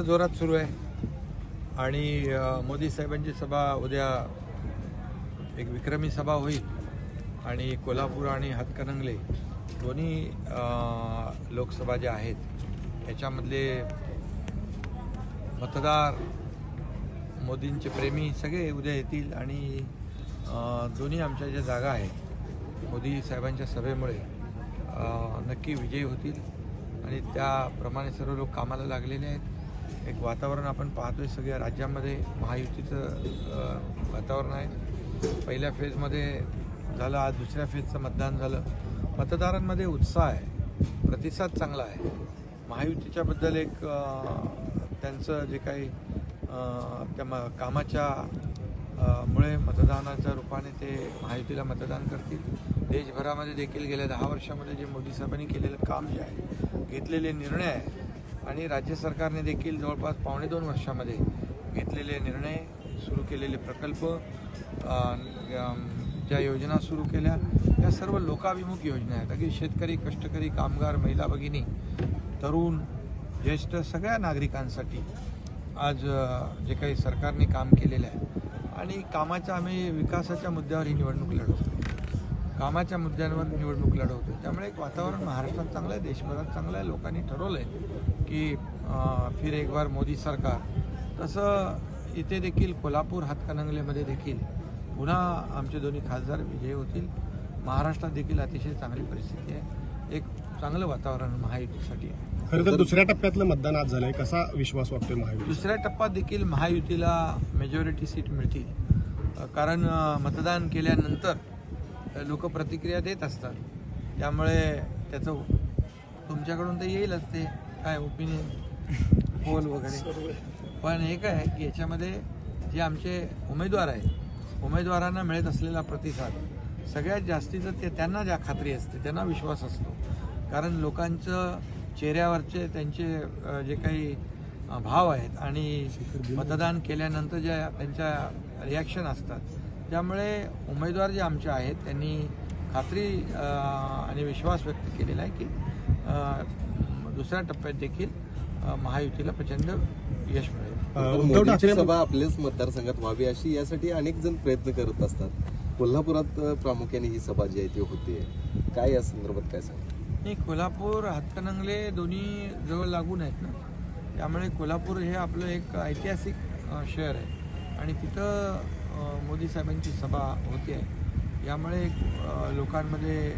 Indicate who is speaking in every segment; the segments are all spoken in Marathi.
Speaker 1: जोरात सुरू आहे आणि मोदी साहेबांची सभा उद्या एक विक्रमी सभा होईल आणि कोल्हापूर आणि हातकणंगले दोन्ही लोकसभा ज्या आहेत याच्यामधले मतदार मोदींचे प्रेमी सगळे उद्या येतील आणि दोन्ही आमच्या ज्या जागा आहेत मोदी साहेबांच्या सभेमुळे नक्की विजयी होतील आणि त्याप्रमाणे सर्व लोक कामाला लागलेले आहेत। एक वातावरण आपण पाहतोय सगळ्या राज्यामध्ये महायुतीचं वातावरण आहे। पहिल्या फेजमध्ये झालं, आज दुसऱ्या फेजचं मतदान झालं। मतदारांमध्ये उत्साह आहे, प्रतिसाद चांगला आहे। महायुतीच्याबद्दल एक त्यांचं जे काही त्या कामाच्या मुळे मतदानाच्या रूपाने ते महायुतीला मतदान करतील। देशभरामध्ये देखील गेल्या 10 वर्षामध्ये जे मोदी साहेबांनी केलेलं काम जे आहे, घेतलेले निर्णय आहे आणि राज्य सरकारने देखील जवळपास 2.25 वर्षामध्ये घेतलेले निर्णय, सुरू केलेले प्रकल्प, ज्या योजना सुरू केल्या या सर्व लोकाभिमुख योजना आहेत। अगदी शेतकरी, कष्टकरी, कामगार, महिला भगिनी, तरुण, ज्येष्ठ सगळ्या नागरिकांसाठी आज जे काही सरकारने काम केलेलं आहे आणि कामाच्या आम्ही विकासाच्या मुद्द्यावर ही निवडणूक लढवतो, कामाच्या मुद्द्यांवर निवडणूक लढवतो। त्यामुळे एक वातावरण महाराष्ट्रात चांगलं आहे, देशभरात चांगलं आहे। लोकांनी ठरवलं आहे की फिर एक बार मोदी सरकार। तसं इथे देखील कोल्हापूर हातकणंगलेमध्ये देखील पुन्हा आमचे दोन्ही खासदार विजयी होतील। महाराष्ट्रात देखील अतिशय चांगली परिस्थिती आहे, एक चांगलं वातावरण महायुतीसाठी आहे।
Speaker 2: खरं तर दुसऱ्या टप्प्यातलं मतदान आज झालंय, कसा विश्वास वाटतोय महायुती?
Speaker 1: दुसऱ्या टप्प्यात देखील महायुतीला मेजॉरिटी सीट मिळतील, कारण मतदान केल्यानंतर लोक प्रतिक्रिया देत असतात, त्यामुळे त्याचं तुमच्याकडून तर येईलच ते काय ओपिनियन पोल वगैरे। पण हे काय आहे की याच्यामध्ये जे आमचे उमेदवार आहेत, उमेदवारांना मिळत असलेला प्रतिसाद सगळ्यात जास्तीचं ते त्यांना ज्या खात्री असते, त्यांना विश्वास असतो, कारण लोकांचं चेहऱ्यावरचे त्यांचे जे काही भाव आहेत आणि मतदान केल्यानंतर ज्या त्यांच्या रिॲक्शन असतात, त्यामुळे उमेदवार जे आमचे आहेत त्यांनी खात्री आणि विश्वास व्यक्त केलेला आहे की दुसऱ्या टप्प्यात देखील महायुतीला प्रचंड यश मिळेल।
Speaker 3: मोदींची सभा आपल्याच मतदारसंघात व्हावी अशी यासाठी अनेक जण प्रयत्न करत असतात। कोल्हापुरात प्रामुख्याने ही सभा जी आहे ती होते, काय या संदर्भात काय सांगा?
Speaker 1: नाही, कोल्हापूर हातकणंगले दोन्ही जवळ लागून आहेत ना, त्यामुळे कोल्हापूर हे आपलं एक ऐतिहासिक शहर आहे आणि तिथं मोदी साहेबांची सभा होते आहे, यामुळे लोकांमध्ये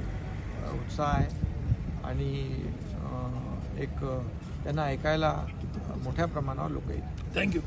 Speaker 1: उत्साह आहे आणि एक त्यांना ऐकायला मोठ्या प्रमाणावर लोक येतात। थँक्यू।